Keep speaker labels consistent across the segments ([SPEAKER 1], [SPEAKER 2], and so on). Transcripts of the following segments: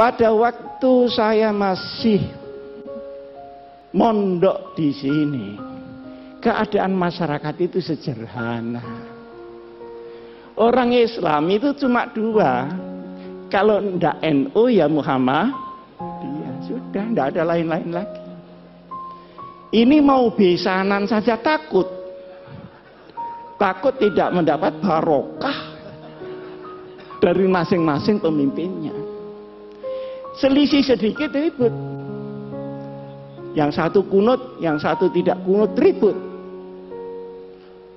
[SPEAKER 1] Pada waktu saya masih mondok di sini, keadaan masyarakat itu sederhana. Orang Islam itu cuma dua, kalau ndak NU ya Muhammad, ya sudah, ndak ada lain-lain lagi. Ini mau besanan saja takut tidak mendapat barokah dari masing-masing pemimpinnya. Selisih sedikit ribut. Yang satu kunut, yang satu tidak kunut, ribut.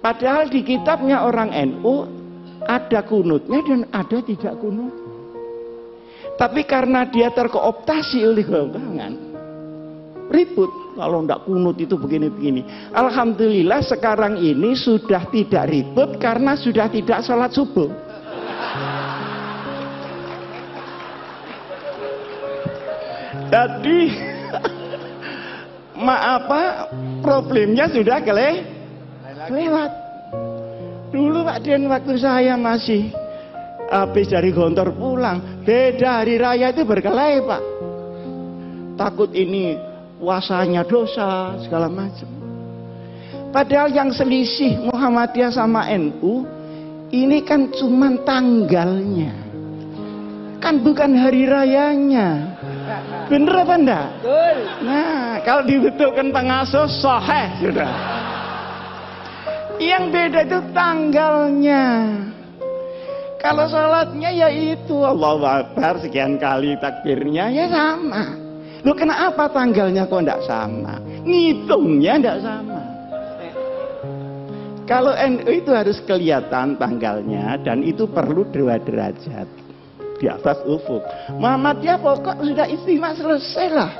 [SPEAKER 1] Padahal di kitabnya orang NU ada kunutnya dan ada tidak kunut. Tapi karena dia terkooptasi oleh golongan, ribut. Kalau tidak kunut itu begini-begini. Alhamdulillah sekarang ini sudah tidak ribut karena sudah tidak sholat subuh. Jadi problemnya sudah kelewat. Dulu Pak Den, waktu saya masih habis dari Gontor pulang, beda hari raya itu berkelahi Pak. Takut ini puasanya dosa segala macam. Padahal yang selisih Muhammadiyah sama NU ini kan cuman tanggalnya, kan bukan hari rayanya. Bener apa enggak? Betul. Nah, kalau dibetulkan pengasuh sahih sudah. Yang beda itu tanggalnya. Kalau sholatnya ya itu Allahu Akbar sekian kali takbirnya ya sama. Loh kenapa tanggalnya kok enggak sama? Ngitungnya enggak sama. Kalau NU itu harus kelihatan tanggalnya dan itu perlu 2 derajat di atas ufuk. Muhammadiyah pokok sudah istimewa selesai lah.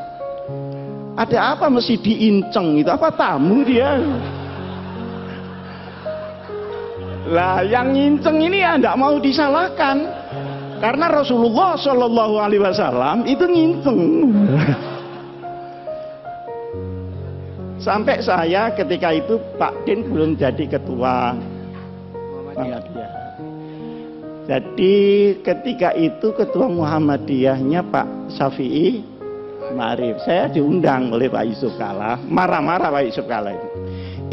[SPEAKER 1] Ada apa mesti diinceng itu? Apa tamu dia? Lah yang nginceng ini ya enggak mau disalahkan. Karena Rasulullah Shallallahu Alaihi Wasallam itu nginceng. Sampai saya ketika itu Pak Din belum jadi ketua Muhammadiyah. Jadi ketika itu ketua Muhammadiyahnya Pak Syafi'i Ma'arif. Saya diundang oleh Pak Yusuf Kalla. Marah-marah Pak Yusuf Kalla itu.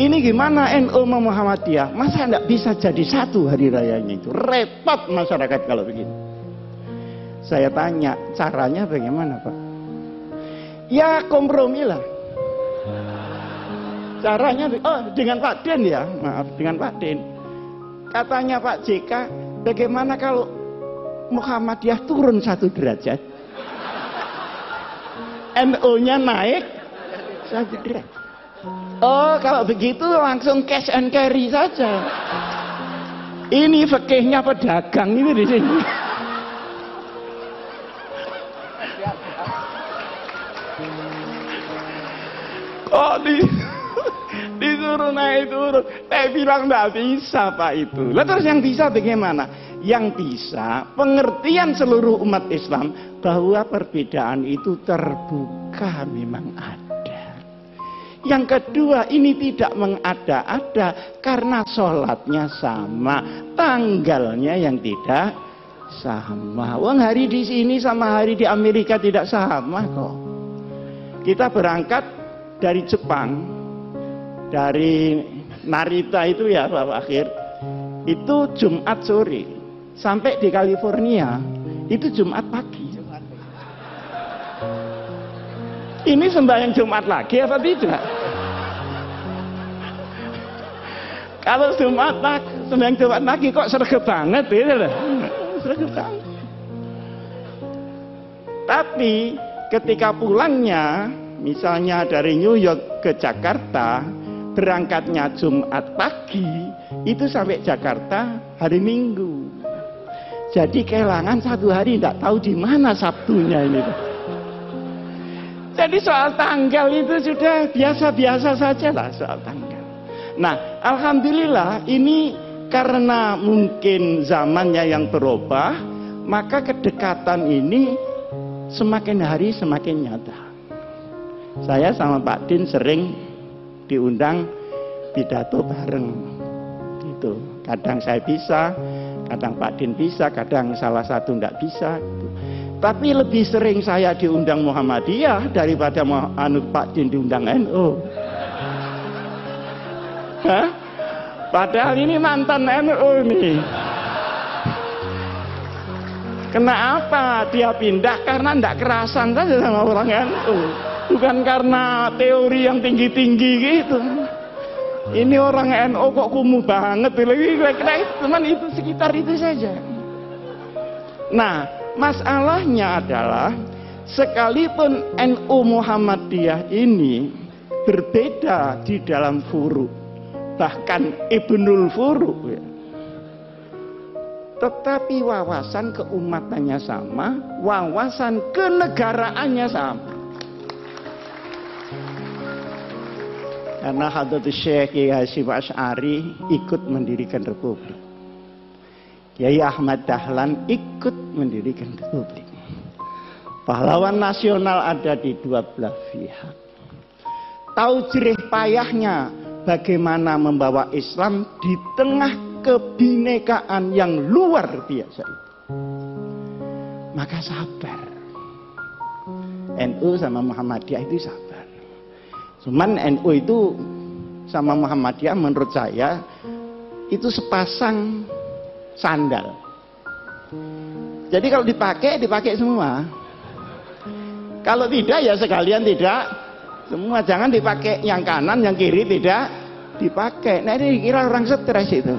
[SPEAKER 1] Ini gimana NU sama Muhammadiyah? Masa enggak bisa jadi satu hari rayanya itu? Repot masyarakat kalau begini. Saya tanya, caranya bagaimana Pak? Ya kompromi lah. Caranya, dengan Pak Den ya, maaf, dengan Pak Den. Katanya Pak JK, bagaimana kalau Muhammadiyah turun 1 derajat? NU-nya naik 1 derajat. Oh, kalau begitu langsung cash and carry saja. Ini fikihnya pedagang ini di sini. Kok disuruh naik turun? Saya bilang tidak bisa Pak itu. Lalu terus yang bisa bagaimana? Yang bisa pengertian seluruh umat Islam bahwa perbedaan itu terbuka memang ada. Yang kedua, ini tidak mengada-ada karena sholatnya sama, tanggalnya yang tidak sama. Wong hari di sini sama hari di Amerika tidak sama kok. Kita berangkat dari Jepang, dari Narita itu ya Pak Akhir, itu Jumat sore, sampai di California itu Jumat pagi. Ini sembahyang Jumat lagi apa tidak? Kalau sembahyang Jumat lagi kok sregep banget gitu loh. Sregep banget. Tapi ketika pulangnya, misalnya dari New York ke Jakarta, berangkatnya Jumat pagi, itu sampai Jakarta hari Minggu. Jadi kehilangan 1 hari, tidak tahu di mana Sabtunya ini. Jadi soal tanggal itu sudah biasa-biasa saja lah soal tanggal. Nah, alhamdulillah ini karena mungkin zamannya yang berubah, maka kedekatan ini semakin hari semakin nyata. Saya sama Pak Din sering diundang pidato bareng gitu. Kadang saya bisa, kadang Pak Din bisa, kadang salah satu enggak bisa gitu. Tapi lebih sering saya diundang Muhammadiyah daripada Pak Din diundang NU. Hah? Padahal ini mantan NU nih. Kenapa dia pindah? Karena tidak kerasan saja sama orang NU. Bukan karena teori yang tinggi-tinggi gitu. Ini orang NU kok kumuh banget. Kira-kira teman itu sekitar itu saja. Nah, masalahnya adalah sekalipun NU Muhammadiyah ini berbeda di dalam furu, bahkan Ibnul Furu ya, tetapi wawasan keumatannya sama, wawasan kenegaraannya sama. Karena Hadratus Syekh Kiai Hasyim Asy'ari ikut mendirikan republik, Kiai Ahmad Dahlan ikut mendirikan republik. Pahlawan nasional ada di dua belah pihak. Tahu jerih payahnya bagaimana membawa Islam di tengah kebinekaan yang luar biasa itu. Maka sabar. NU sama Muhammadiyah itu sabar. Cuman NU itu sama Muhammadiyah menurut saya itu sepasang sandal. Jadi kalau dipakai semua. Kalau tidak ya sekalian tidak semua. Jangan dipakai yang kanan, yang kiri tidak dipakai. Nah ini kira orang stres itu.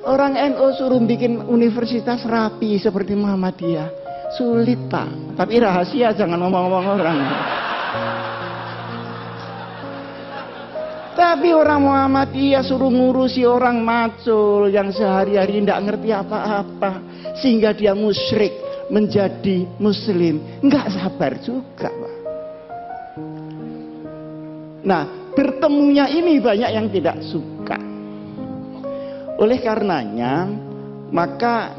[SPEAKER 1] Orang NU suruh bikin universitas rapi seperti Muhammadiyah. Sulit Pak. Tapi rahasia, jangan ngomong-ngomong orang. Tapi orang Muhammadiyah suruh ngurusi orang macul yang sehari-hari tidak ngerti apa-apa. Sehingga dia musyrik menjadi muslim. Enggak sabar juga Pak. Nah, bertemunya ini banyak yang tidak suka. Oleh karenanya, maka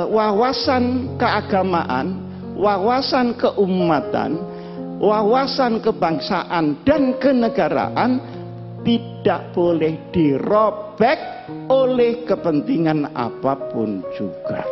[SPEAKER 1] wawasan keagamaan, wawasan keumatan, wawasan kebangsaan dan kenegaraan tidak boleh dirobek oleh kepentingan apapun juga.